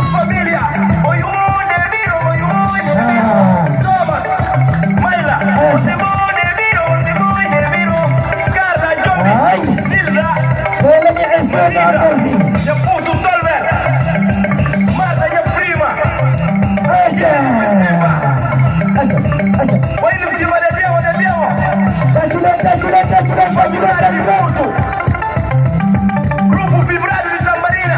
Familia, Oyude Miro, Thomas, Maila, Simone Miro, Carla, Johnny, Nilda, Yaputu Tolver, Marta ya prima, William Silva del Viejo, Grupo Vibrado de San Marina.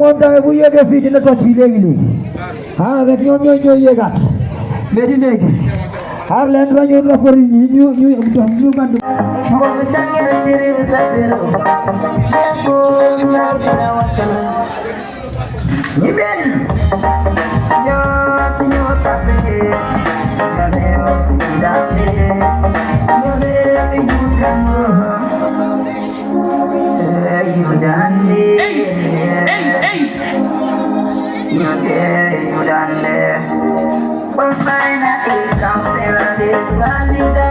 Monta bu yegge fi dina tot fi legi legi ha rek ñoo yegat mais di legi har len la ñu rapport yi ñu bandu ko sangere diri tatero ko ñaar dara wasal ni ben signor tabe signore dale signore yudano yudane yudane pasaina ikastera de galida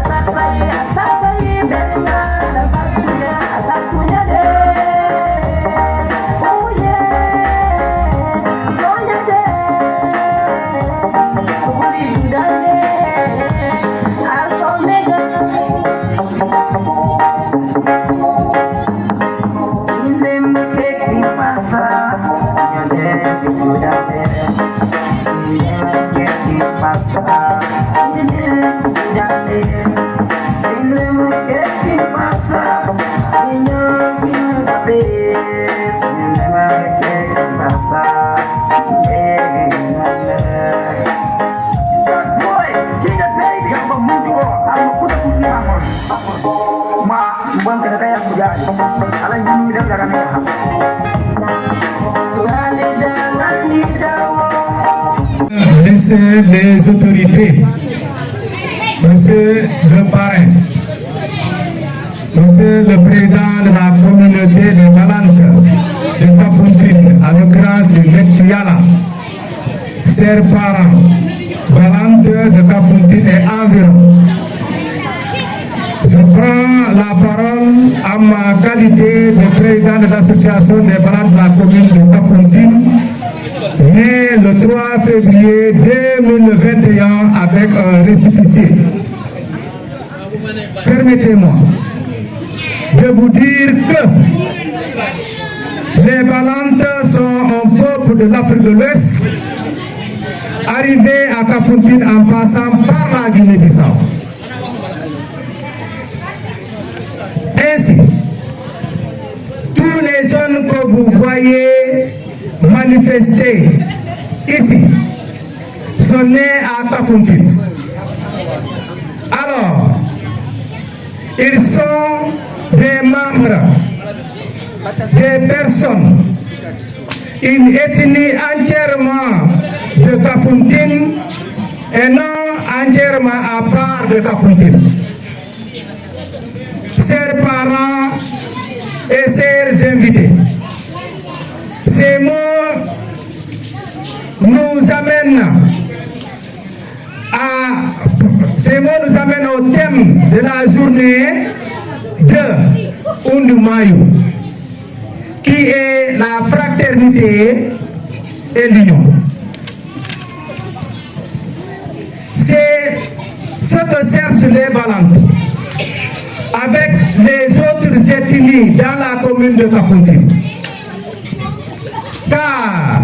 Safari, ma bang kada kaya bujali ala jinu dem daga ne ha laissez les autorités, monsieur le parrain, monsieur le président de la communauté de Balante de Kafountine, à l'occurrence de Metuyala, chers parents, Balante de Kafountine et environ. Je prends la parole à ma qualité de président de l'association des Balantes de la commune de Kafountine, né le 3 février 2021 avec un récépissé. Permettez-moi de vous dire que les Balantes sont un peuple de l'Afrique de l'Ouest, arrivé à Kafountine en passant par la Guinée-Bissau. Ainsi, tous les jeunes que vous voyez manifester ici sont nés à Kafountine. Alors, ils sont des membres, des personnes, une ethnie entièrement de Kafountine et non entièrement à part de Kafountine. Chers parents et chers invités, ces mots nous amènent au thème de la journée de Oundoumayou, qui est la fraternité et l'union. C'est ce que cherchent les Balantes avec les autres ethnies dans la commune de Kafountine. Car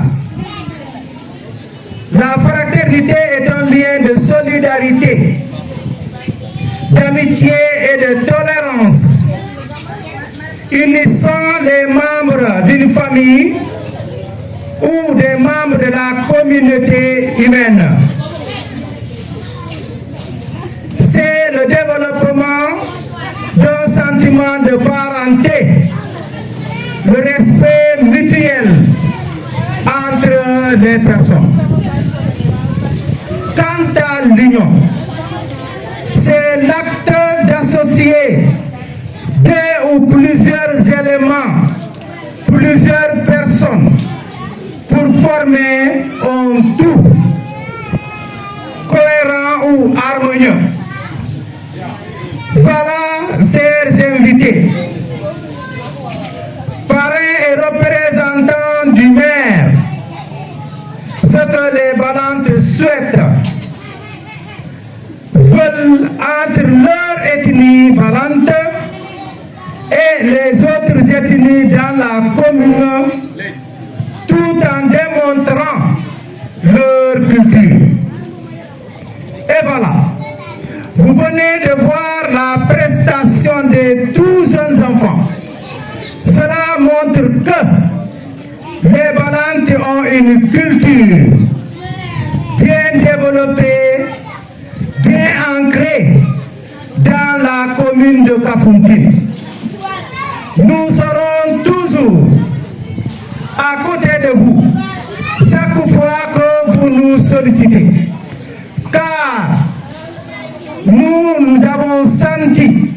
la fraternité est un lien de solidarité, d'amitié et de tolérance, unissant les membres d'une famille ou des membres de la communauté humaine. C'est le développement d'un sentiment de parenté, le respect mutuel entre les personnes. Quant à l'union, c'est l'acte d'associer deux ou plusieurs éléments, plusieurs personnes pour former un tout cohérent ou harmonieux. Voilà, chers invités, parrains et représentants du maire, ce que les Balantes souhaitent, veulent entre leur ethnie Balante et les autres ethnies dans la commune, tout en démontrant leur culture. Et voilà, vous venez de voir la prestation de tous jeunes enfants. Cela montre que les Balantes ont une culture bien développée, bien ancrée dans la commune de Kafountine. Nous serons toujours à côté de vous chaque fois que vous nous sollicitez, car nous avons senti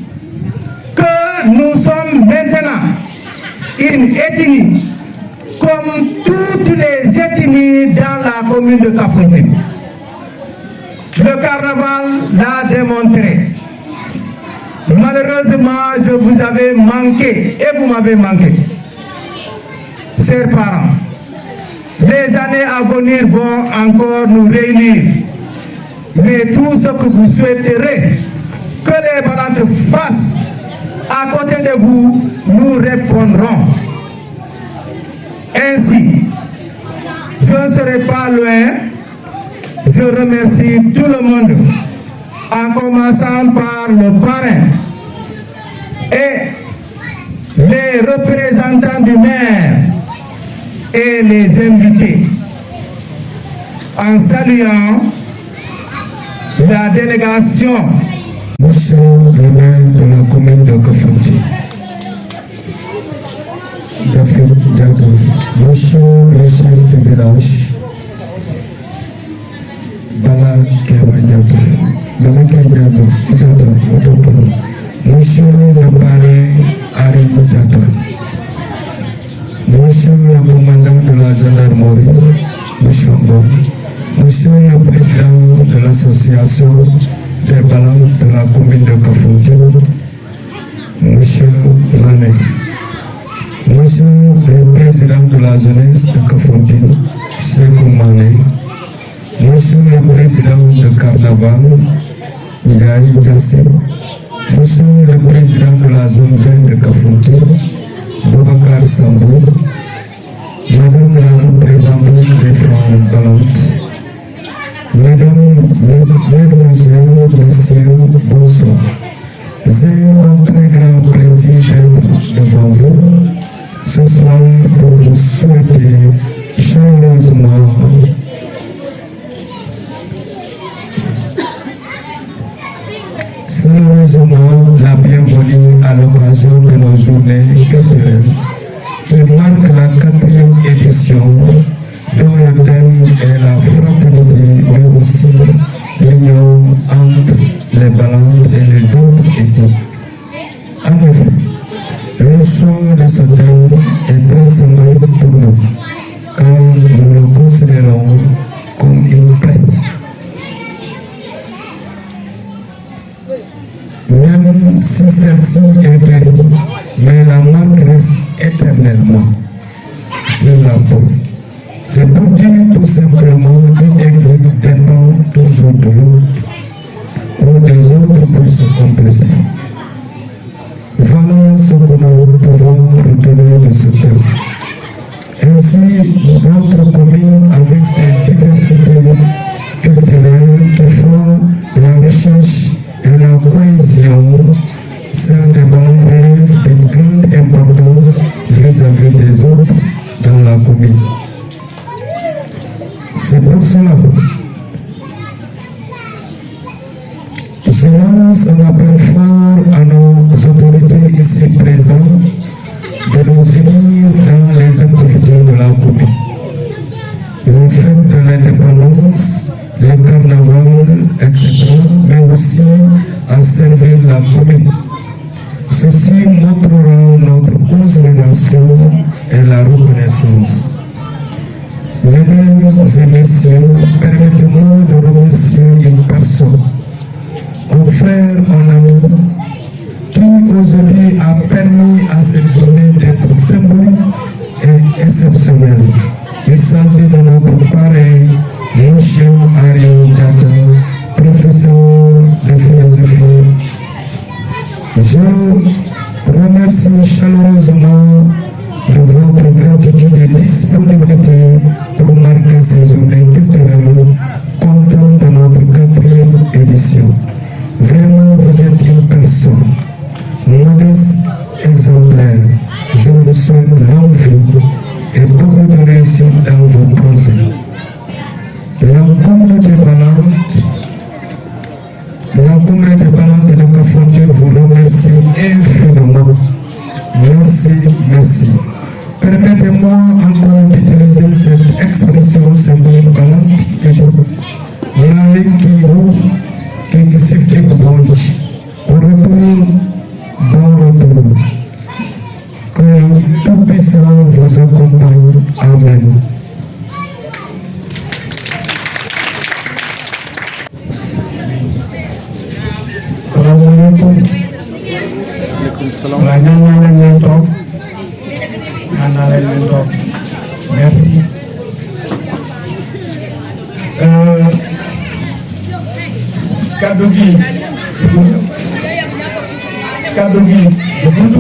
que nous sommes maintenant une ethnie comme toutes les ethnies dans la commune de Kafountine. Le carnaval l'a démontré. Malheureusement, je vous avais manqué et vous m'avez manqué. Chers parents, les années à venir vont encore nous réunir. Mais tout ce que vous souhaiterez que les Balantes fassent à côté de vous, nous répondrons. Ainsi, je ne serai pas loin. Je remercie tout le monde, en commençant par le parrain et les représentants du maire et les invités, en saluant la délégation. Monsieur le maire Monsieur le parrain Ari Diatta, Monsieur le commandant de la gendarmerie, Monsieur Mbon, Monsieur le président de l'association des balances de la commune de Kafountine, Monsieur Mané, Monsieur le président de la jeunesse de Kafountine, Sekou Mané, Monsieur le président de Carnaval, Ndiaye Diassé, Monsieur le président de la zone 20 de Kafountine, Boubacar Sambou, Madame la représentante des femmes galantes, Mesdemoiselles, Messieurs, bonsoir. C'est un très grand plaisir d'être devant vous ce soir pour vous souhaiter chaleureusement la bienvenue à l'occasion de nos journées culturelles qui marquent la 4e édition dont le thème est la fraternité mais aussi l'union entre les Balantes et les autres ethnies. En effet, le choix de ce thème est très symbolique pour nous car nous le considérons comme une plaie. Même si celle-ci est guérie, mais la marque reste éternellement sur la peau. C'est pour dire tout simplement une ethnie dépend toujours de l'autre ou des autres pour se compléter. Voilà ce que nous pouvons retenir de ce thème. Ainsi, notre commune, avec ses diversités culturelles qui font la recherche et la cohésion, celle des Balantes relève d'une grande importance vis-à-vis des autres dans la commune. C'est pour cela que je lance un appel fort à nos autorités ici présentes de nous unir dans les activités de la commune. Les fêtes de l'indépendance, les carnavals, etc., mais aussi à servir la commune. Ceci montrera notre consolidation et la reconnaissance. Mesdames et messieurs, permettez-moi de remercier une personne, un frère, un ami, qui aujourd'hui a permis à cette journée d'être symbolique et exceptionnelle. Il s'agit de notre parrain, M. Ari Diatta, professeur de philosophie. Je remercie chaleureusement de votre gratitude et disponibilité pour marquer ces journées culturelles comptant de notre 4e édition. Vraiment, vous êtes une personne modeste, exemplaire. Je vous souhaite longue vie et beaucoup de réussite dans vos projets. La communauté Balante de Kafountine vous remercie infiniment. Merci, merci. Permettez-moi encore d'utiliser cette expression symbolique Balante et de qui signifie bon retour, bon retour. Que le Tout-Puissant vous accompagne. Amen. Assalamualaikum. Merci. Kaddu gi de gudd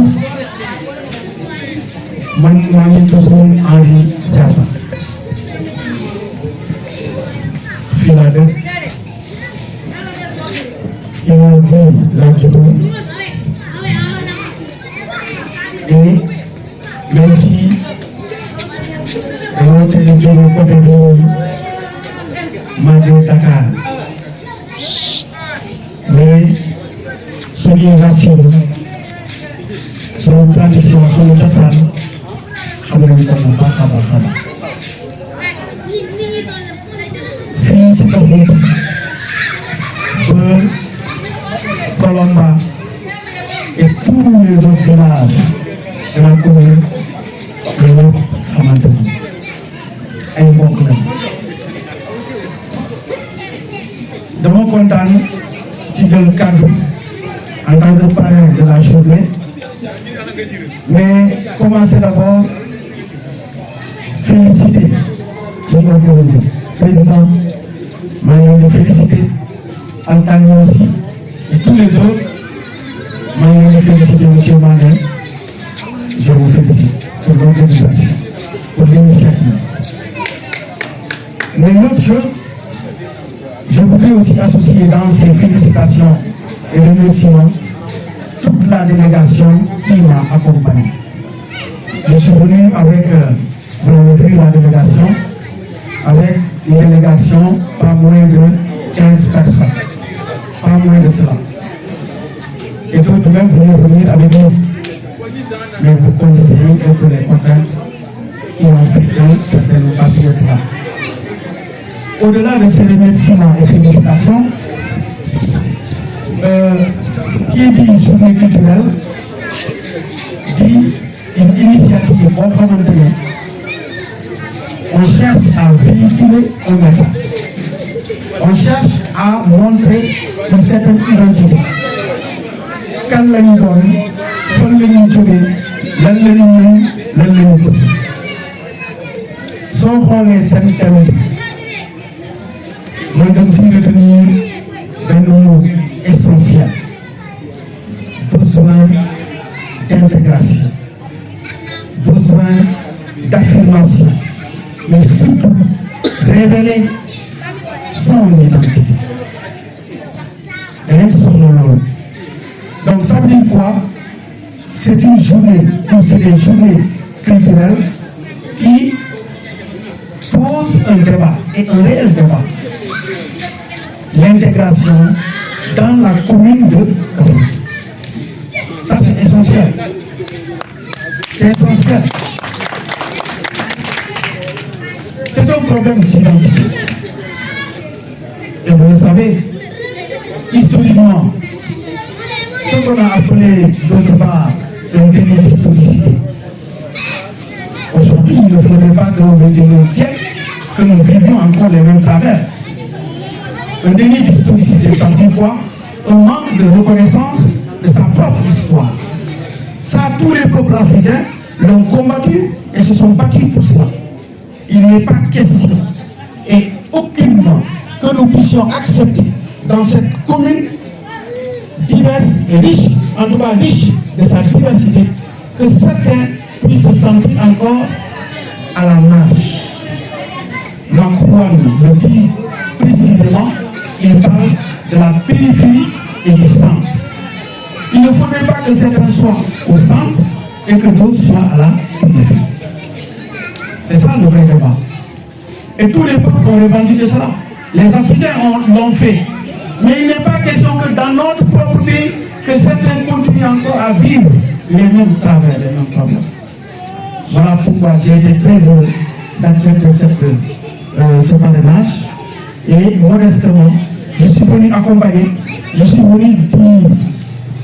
man maa ngi tuddoon Ari Diatta fii laa dëkk yow bii laa juddoo et même si dañoo teel a jóge côté bii maa ngi Dakar mais suñuy racine suñu tradition suñu cosaan xam nañu ko bu baax a baax a baax fii ci Kafountine ba Kolomba et tous les autres villages de la commune de Lop Hamantani. Et mbokk lañ. Dama kontaan si jël kàddu en tant que parrain de la journée, mais commencer d'abord féliciter les organisateurs. Président, maa ngi leen di féliciter Alkali aussi et tous les autres. maa ngi leen di féliciter monsieur Mandé, je vous félicite pour l'organisation, pour l'initiative. Mais l'autre chose, je voudrais aussi associer dans ces félicitations et remerciements toute la délégation qui m'a accompagné. Je suis venu avec, vous l'avez vu, la délégation, avec une délégation pas moins de 15 personnes, pas moins de cela. Et d'autres même voulaient venir avec nous. Mais vous connaissez un peu les contraintes qui ont fait que certaines n'ont pas pu être là. Au-delà de ces remerciements et félicitations, qui dit journée culturelle dit une initiative boo xamante ne on cherche à véhiculer un message, on cherche à montrer une certaine identité. Kan la ñu doon, fan la ñuy jógee, lan la ñu mën, lan la ñu bëgg. Soo xoolee seen thème bi man dama siy retenir benn mot essentiel: besoin d'intégration, besoin d'affirmation, mais surtout révéler son identité. Da ngeen soxla loolu. Donc ça veut dire quoi? C'est une journée, ou c'est des journées culturelles qui posent un débat, et un réel débat. L'intégration dans la commune de Kaffrine. Ça c'est essentiel. C'est essentiel. C'est un problème d'identité. Et vous le savez, historiquement, ce qu'on a appelé d'autre part un déni d'historicité. Aujourd'hui, il ne faudrait pas qu'au XXIe siècle, que nous vivions encore les mêmes travers. Un déni d'historicité, ça veut dire quoi? Un manque de reconnaissance de sa propre histoire. Ça, tous les peuples africains l'ont combattu et se sont battus pour cela. Il n'est pas question, et aucunement, que nous puissions accepter dans cette commune diverse et riche, en tout cas riche de sa diversité, que certains puissent se sentir encore à la marge. Macron le dit précisément, il parle de la périphérie et du centre. Il ne faudrait pas que certains soient au centre et que d'autres soient à la périphérie. C'est ça le vrai débat. Et tous les peuples ont revendiqué cela. Les Africains l'ont fait. Mais il n'est pas question que dans notre propre pays, que certains continuent encore à vivre les mêmes travers, les mêmes problèmes. Voilà pourquoi j'ai été très heureux d'accepter ce parrainage. Et modestement, je suis venu accompagner, je suis venu dire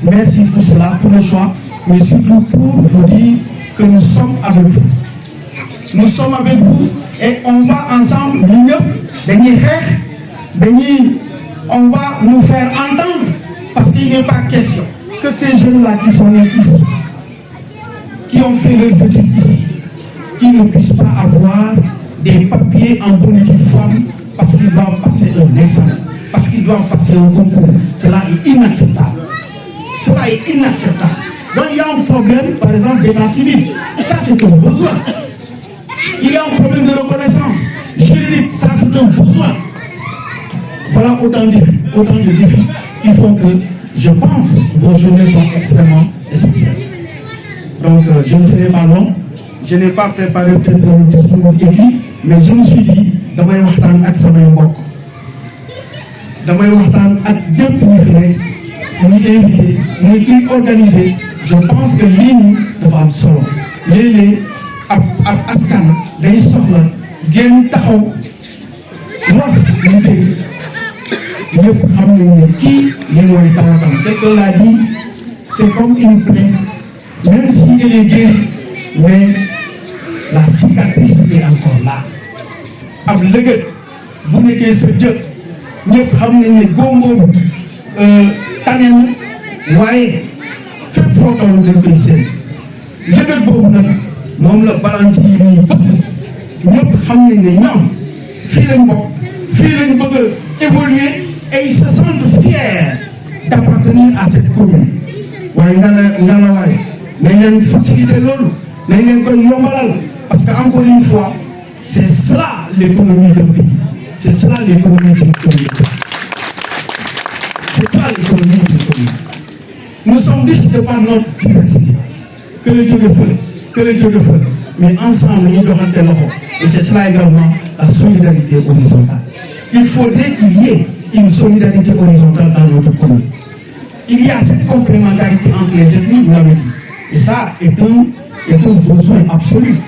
merci pour cela, pour le choix, mais surtout pour vous dire que nous sommes avec vous. Nous sommes avec vous et on va ensemble, on va nous faire entendre, parce qu'il n'est pas question que ces jeunes-là qui sont nés ici, qui ont fait leurs études ici, qu'ils ne puissent pas avoir des papiers en bonne et due forme parce qu'ils doivent passer un examen, parce qu'ils doivent passer un concours. Cela est inacceptable. Cela est inacceptable. Donc il y a un problème, par exemple, d'état civil. Ça, c'est un besoin. Il y a un problème de reconnaissance juridique. Ça, c'est un besoin. Voilà autant de défis qui font que, je pense, vos journées sont extrêmement essentielles. Donc, je ne serai pas long. Je n'ai pas préparé peut-être un discours écrit, mais je me suis dit, damay waxtaan ak samay mbokk, damay waxtaan ak ñëpp ñu fi nekk, ñuy invité, ñuy kiy organisé. Je pense que lii nii dafa am solo. Léeg-léeg ab askan day soxla génn taxaw wax ñu dégg. Ñëpp xam nañ ne kii li mooy tawatam. Quelqu'un l'a dit, c'est comme une plaie, même si elle est guérie, mais la cicatrice est encore là. Ab lëgët bu nekkee sa jë ñëpp xam nañ ne góom-góom tane na waaye fépp foo toll dañ koy seen lëgët boobu nag moom la balanti yi ñuy bëgg ñëpp xam nañ ne ñoom fii lañ bokk fii lañ bëgg a évoluer et ils se sentent fiers d'appartenir à cette commune waaye nga la waaye nañ leen faciliter loolu nañ leen koy yombalal parce que encore une fois c'est cela l'économie d'un pays, c'est cela l'économie d'une communauté, c'est ça l'économie d'une communauté. Nous sommes riches de par notre diversité, que le Dieu le feu, mais ensemble nous devons rentrer là. Et c'est cela également la solidarité horizontale. Il faudrait qu'il y ait une solidarité horizontale dans notre commune. Il y a cette complémentarité entre les ethnies, vous l'avez dit, et ça est un besoin absolu.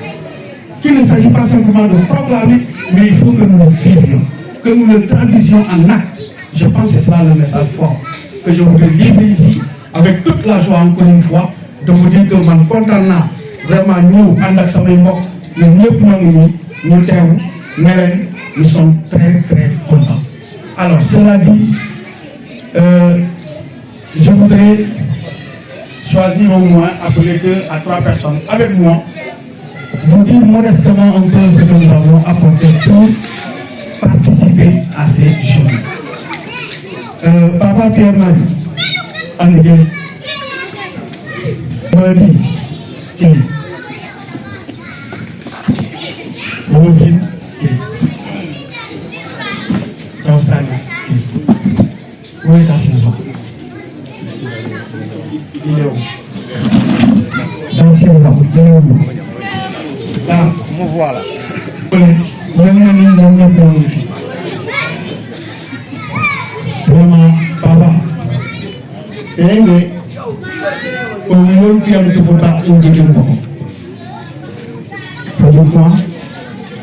Il ne s'agit pas simplement de proclamer, mais il faut que nous le vivions, que nous le traduisions en actes. Je pense que c'est ça le message fort que je voudrais livrer ici, avec toute la joie encore une fois, de vous dire que man content na vraiment nous, avec samay mbokk, nous sommes très très contents. Alors cela dit, je voudrais choisir au moins appeler 2 à 3 personnes avec moi. Vous dire modestement un peu ce que nous avons apporté pour participer à ces journées. Papa Pierre m'a dit, m'a dit, Rosine, Taousaga, où est ta saison? Il est où? Dans ce moment, il est où? Me voilà. Vraiment, papa.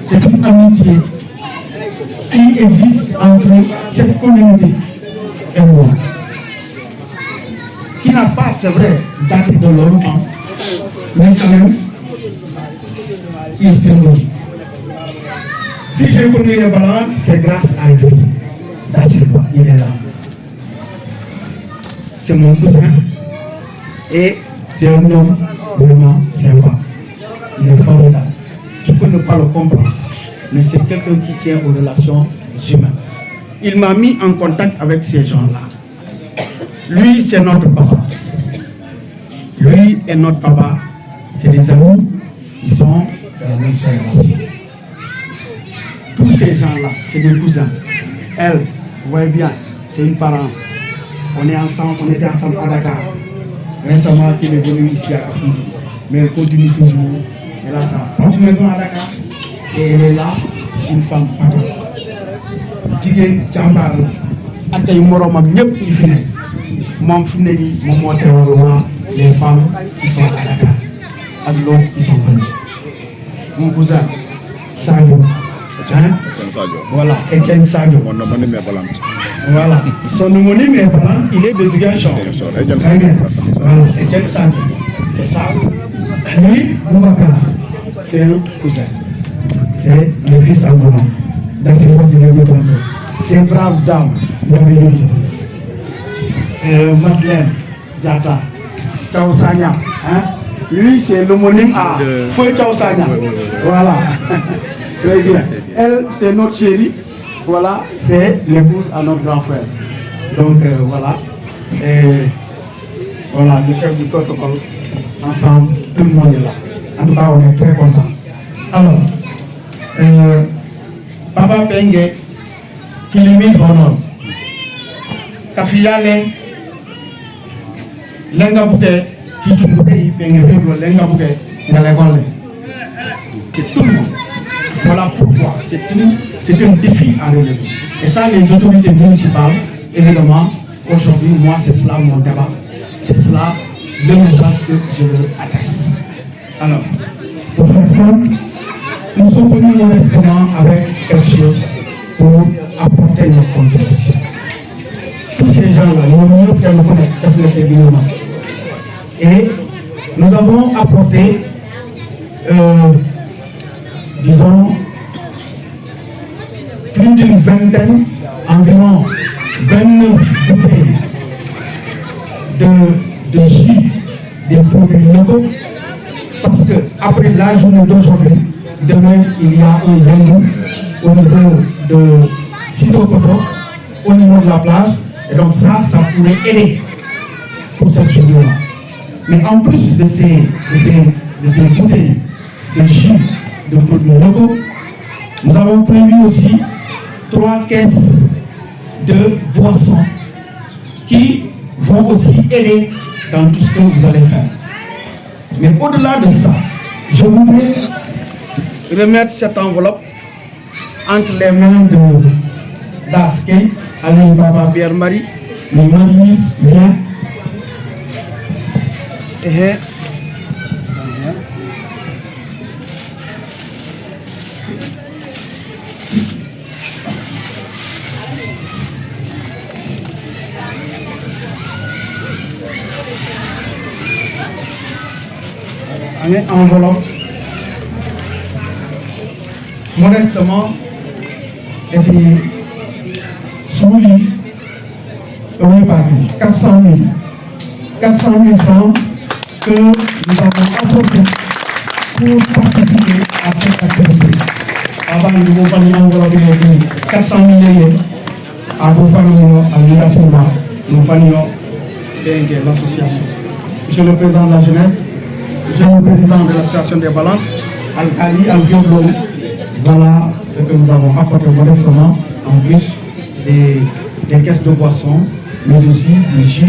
C'est une amitié qui existe entre cette communauté et moi. Qui n'a pas, c'est vrai, daté de longtemps, mais quand même, qui est symbolique. Si j'ai connu les Balantes, c'est grâce à lui. D'Assilwa, il est là. C'est mon cousin. Et c'est un homme vraiment sympa. Il est formidable. Tu peux ne pas le comprendre, mais c'est quelqu'un qui tient aux relations humaines. Il m'a mis en contact avec ces gens-là. Lui, c'est notre papa. Lui et notre papa, c'est des amis. Ils sont de la même génération. Tous ces gens-là, c'est des cousins. Elle, vous voyez bien, c'est une parente. On est ensemble, on était ensemble à Dakar. Récemment, elle est venue ici à Kafoundi. Mais elle continue toujours. Elle a sa propre maison à Dakar. Et elle est là, une femme patente. Jigéen jàmbaar la. Ak ay moromam ñëpp ñu fi nekk. Moom fi mu ne nii moom moo teewal les femmes qui sont à Dakar. Ak l'autre qui sont venus. Mon cousin, Sadio. Hein? Voilà, Etienne Sadio. Mon homonyme est Valente. Voilà, son homonyme est Valente, il est de Ziguinchor. Très bien. Voilà, Etienne Sadio. C'est ça. Lui, Boubacar, c'est un cousin. C'est le fils à Mouna. Dans ce cas, je vais vous tromper. C'est brave dame, Mouriolis. Madeleine, Diata, Taousaga. Hein? Lui, c'est l'homonyme à Foué Taousaga. Voilà. Très bien. Elle, c'est notre chérie. Voilà, c'est l'épouse à notre grand frère. Donc, voilà. Et voilà, le chef du protocole. Ensemble, tout le monde est là. En tout cas, on est très contents. Alors, Papa Pengue, qui limite Honor. Kafiyale, Lenga Bouke, qui Tchoupe, Pengue, Lenga Bouke, Ngalégole. C'est tout le monde. Voilà pourquoi c'est un défi à relever. Et ça, les autorités municipales, évidemment, aujourd'hui, moi, c'est cela mon débat. C'est cela le message que je leur adresse. Alors, pour faire ça, nous sommes venus modestement avec quelque chose pour apporter notre contribution. Tous ces gens-là, nous ne pouvons pas nous connaître, Et nous avons apporté, disons, plus d'une vingtaine, environ 29 bouteilles de jus, des produits locaux, parce qu'après la journée d'aujourd'hui, demain il y a un rendez-vous au niveau de Sito-Poto, au niveau de la plage, et donc ça pourrait aider pour cette journée-là. Mais en plus de ces bouteilles de jus, de produits locaux, nous avons prévu aussi 3 caisses de boissons qui vont aussi aider dans tout ce que vous allez faire. Mais au-delà de ça, je voudrais remettre cette enveloppe entre les mains de Daskey, Alain Baba Pierre-Marie, le Marie Bien. Et une enveloppe modestement était soulignée au 400 000 francs que nous avons apportés pour participer à cette activité. Avant de vous faire une enveloppe de 400 000 euros à vos familles, à l'Université, nous faisons l'association. Monsieur le Président de la Jeunesse, Monsieur le Président de l'association des Balantes, Al-Kali, Al-Vioblo, voilà ce que nous avons apporté modestement, en plus des caisses de boissons, mais aussi des jus,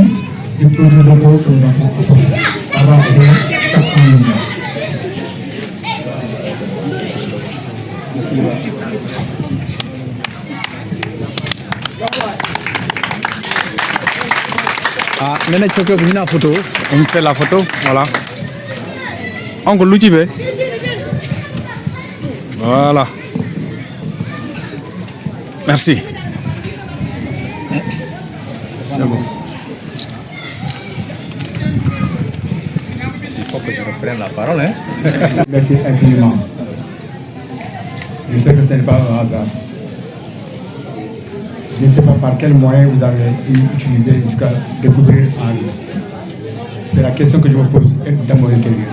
des produits locaux que nous avons apportés. Avant 400 000. Ah, maintenant il faut que vous ayez une photo. On fait la photo, voilà. Encore l'outil, voilà. Merci. C'est bon. Il faut que je reprenne la parole, hein. Merci infiniment. Je sais que ce n'est pas un hasard. Je ne sais pas par quel moyen vous avez utilisé jusqu'à découvrir Henri. C'est la question que je me pose dans mon intérieur.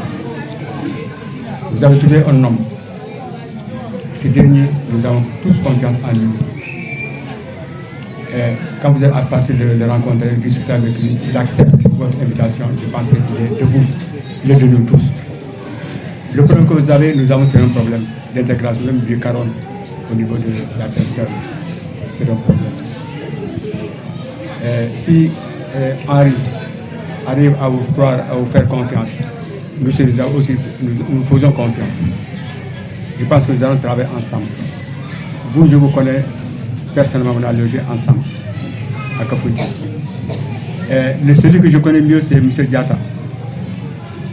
Vous avez trouvé un homme. Ce dernier, nous avons tous confiance en lui. Et quand vous êtes à partir de le rencontrer, discuter avec lui, il accepte votre invitation. Je pense qu'il est de vous, il est de nous tous. Le problème que vous avez, nous avons, c'est un problème d'intégration, même du caron au niveau de la territoire. C'est un problème. Si Henri arrive à vous croire, à vous faire confiance, nous aussi, nous faisons confiance. Je pense que nous allons travailler ensemble. Vous, je vous connais personnellement, on a logé ensemble à Kafouti. Celui que je connais mieux, c'est M. Diata.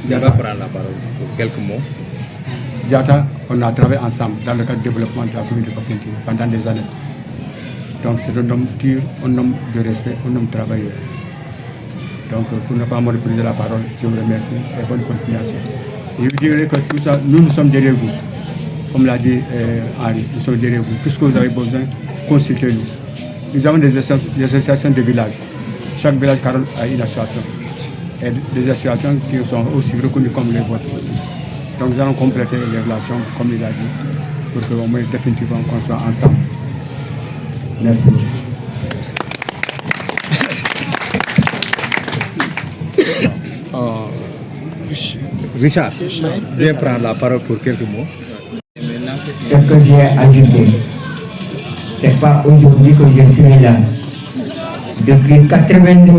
Diata prendre la parole pour quelques mots. Diata, on a travaillé ensemble dans le cadre du développement de la commune de Kafouti pendant des années. Donc c'est un homme dur, un homme de respect, un homme travailleur. Donc pour ne pas monopoliser la parole, je vous remercie et bonne continuation. Et je vous dirais que tout ça, nous sommes derrière vous. Comme l'a dit Henri, nous sommes derrière vous. Tout ce que vous avez besoin, consultez-nous. Nous avons des associations de villages. Chaque village a une association. Et des associations qui sont aussi reconnues comme les vôtres aussi. Donc nous allons compléter les relations, comme il a dit, pour qu'au moins définitivement qu'on soit ensemble. Merci. Richard, viens prendre la parole pour quelques mots. Ce que j'ai ajouté, c'est pas aujourd'hui que je suis là. Depuis 82,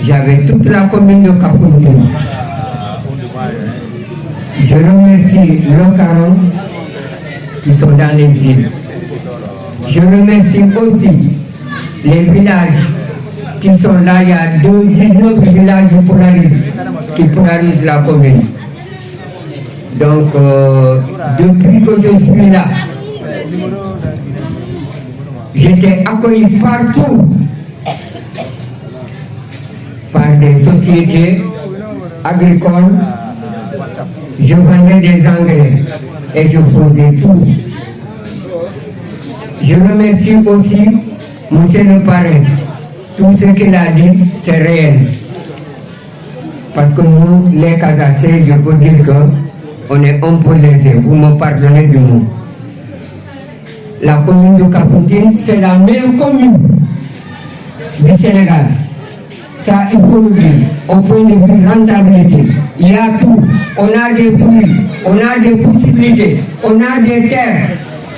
j'avais toute la commune de Kafouti. Je remercie nos parents qui sont dans les îles. Je remercie aussi les villages qui sont là. Il y a 19 villages qui polarisent la commune. Donc, depuis que je suis là, j'étais accueilli partout. par des sociétés agricoles. Je vendais des engrais et je faisais tout. Je remercie aussi monsieur le parrain. Tout ce qu'il a dit, c'est réel. Parce que nous, les Casacés, je peux dire qu'on est un peu lésés. Vous me pardonnez du mot. La commune de Kafountine, c'est la meilleure commune du Sénégal. Ça, il faut le dire. Au point de vue rentabilité, il y a tout. On a des fruits, on a des possibilités, on a des terres.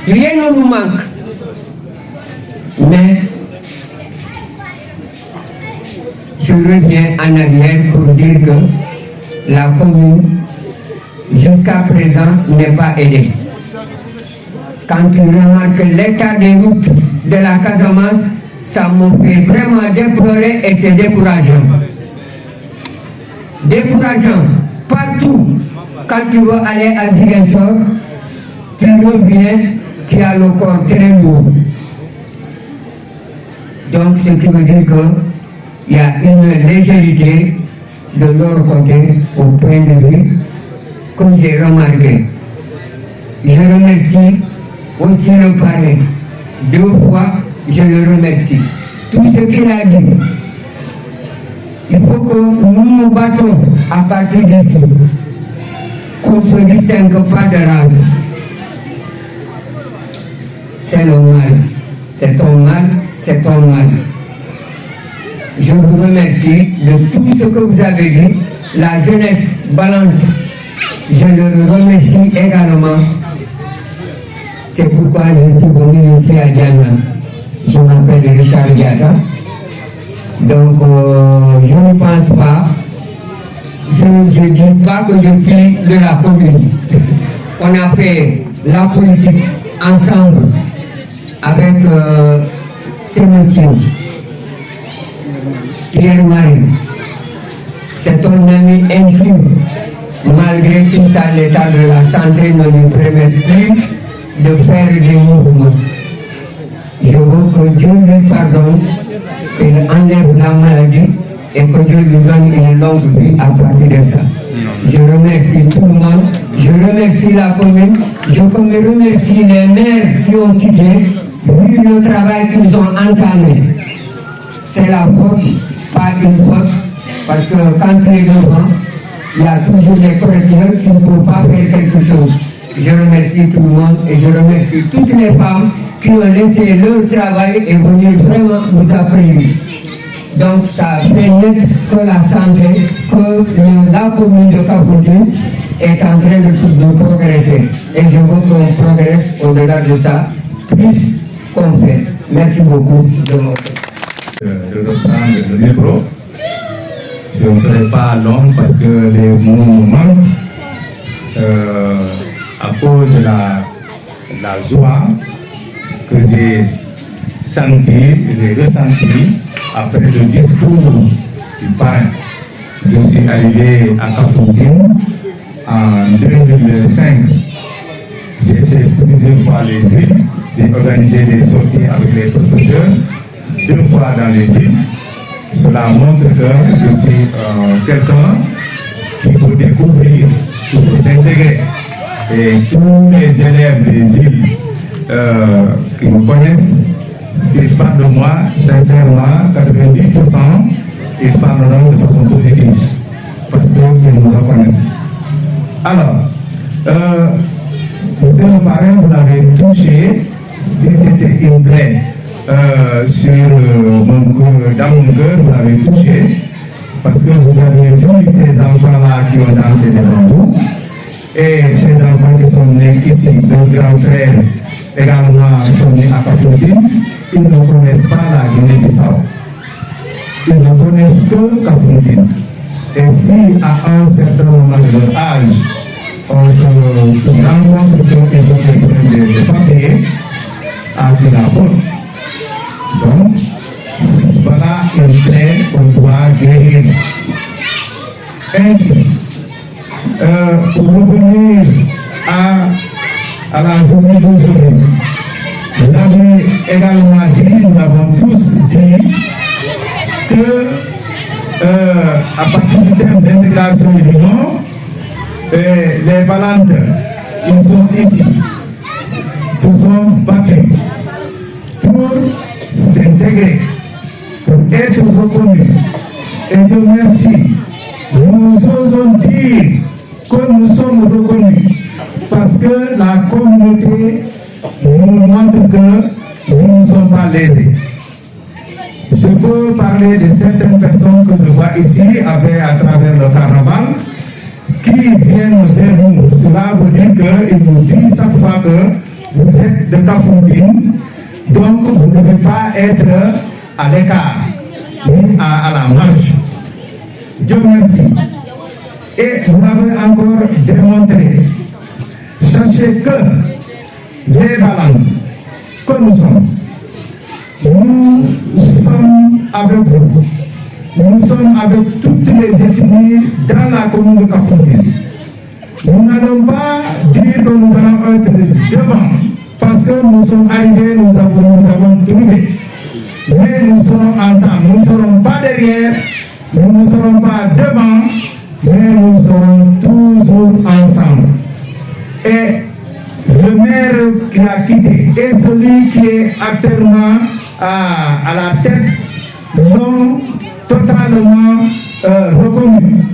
Rien ne nous manque. Mais je reviens en arrière pour dire que la commune, jusqu'à présent, n'est pas aidée. Quand tu remarques l'état des routes de la Casamance, ça me fait vraiment déplorer et c'est décourageant. Décourageant, partout. Quand tu veux aller à Ziguinchor, tu reviens, tu as le corps très lourd. Donc, ce qui veut dire qu'il y a une légèreté de leur côté au point de vue que j'ai remarqué. Je remercie aussi le parrain. 2 fois, je le remercie. Tout ce qu'il a dit, il faut que nous nous battons à partir d'ici, qu'on ne se distingue pas de race. C'est le mal. C'est ton mal, c'est ton mal. Je vous remercie de tout ce que vous avez dit. La jeunesse balante, je le remercie également. C'est pourquoi je suis venu ici à Diana. Je m'appelle Richard Diata. Donc, je ne pense pas, je ne dis pas que je suis de la commune. On a fait la politique ensemble avec ces messieurs. Pierre-Marie, c'est ton ami intime, malgré tout ça, l'état de la santé ne lui permet plus de faire des mouvements. Je veux que Dieu lui pardonne, qu'il enlève la maladie et que Dieu lui donne une longue vie à partir de ça. Je remercie tout le monde, je remercie la commune, je remercie les maires qui ont quitté, vu le travail qu'ils ont entamé. C'est la faute, pas une faute, parce que quand tu es devant, il y a toujours des correcteurs qui ne peuvent pas faire quelque chose. Je remercie tout le monde et je remercie toutes les femmes qui ont laissé leur travail et venir vraiment nous appuyer. Donc ça permet que la santé, que la commune de Kafountine est en train de progresser. Et je veux qu'on progresse au-delà de ça, plus qu'on fait. Merci beaucoup de votre de reprendre le micro. Je ne serai pas long parce que les mots manquent à cause de la joie que j'ai ressenti après le discours du parrain. Je suis arrivé à Kafountine en 2005. J'ai fait plusieurs fois les îles, j'ai organisé des sorties avec les professeurs, 2 fois dans les îles. Cela montre que je suis quelqu'un qu'il faut découvrir, qu'il faut s'intégrer. Et tous les élèves des îles qui me connaissent, s'ils parlent de moi, sincèrement, 90%, ils parleront de façon positive, parce qu'ils me reconnaissent. Alors, monsieur le parrain, vous l'avez touché, si c'était une plaie dans mon cœur, vous l'avez touché, parce que vous avez vu ces enfants-là qui ont dansé devant vous, et ces enfants qui sont nés ici, leurs grands frères également sont nés à Kafountine, ils ne connaissent pas la Guinée-Bissau. Ils ne connaissent que Kafountine. Et si à un certain moment de leur âge, on se rencontre qu'ils ont des problèmes de papier, à de la faute. Donc, voilà une plaie qu'on doit guérir. Ainsi, pour revenir à la journée d'aujourd'hui, vous l'avez également dit, nous l'avons tous dit, que à partir du thème d'intégration et d'union, les Balantes, ils sont ici, se sont battus pour s'intégrer, pour être reconnus. Et Dieu merci, nous osons dire que nous sommes reconnus parce que la communauté nous montre que nous ne sommes pas lésés. Je peux parler de certaines personnes que je vois ici à travers le carnaval qui viennent vers nous. Cela veut dire qu'ils nous disent chaque fois que vous êtes de Kafountine, donc vous ne devez pas être à l'écart, ni à la marge. Dieu merci. Et vous l'avez encore démontré. Sachez que les Balantes que nous sommes avec vous. Nous sommes avec toutes les ethnies dans la commune de Kafountine. Nous n'allons pas dire que nous allons être devant, parce que nous sommes arrivés, nous avons trouvé. Mais nous serons ensemble. Nous ne serons pas derrière, nous ne serons pas devant, mais nous serons toujours ensemble. Et le maire qui a quitté et celui qui est actuellement à la tête l'ont totalement reconnu.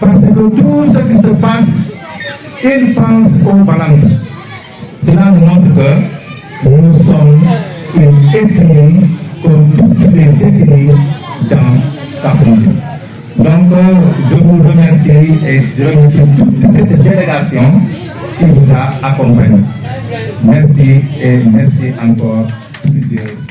Parce que tout ce qui se passe, ils pensent aux Balantes. Cela nous montre que nous sommes une ethnie comme toutes les ethnies dans Kafountine. Donc, je vous remercie et je remercie toute cette délégation qui vous a accompagné. Merci et merci encore plusieurs.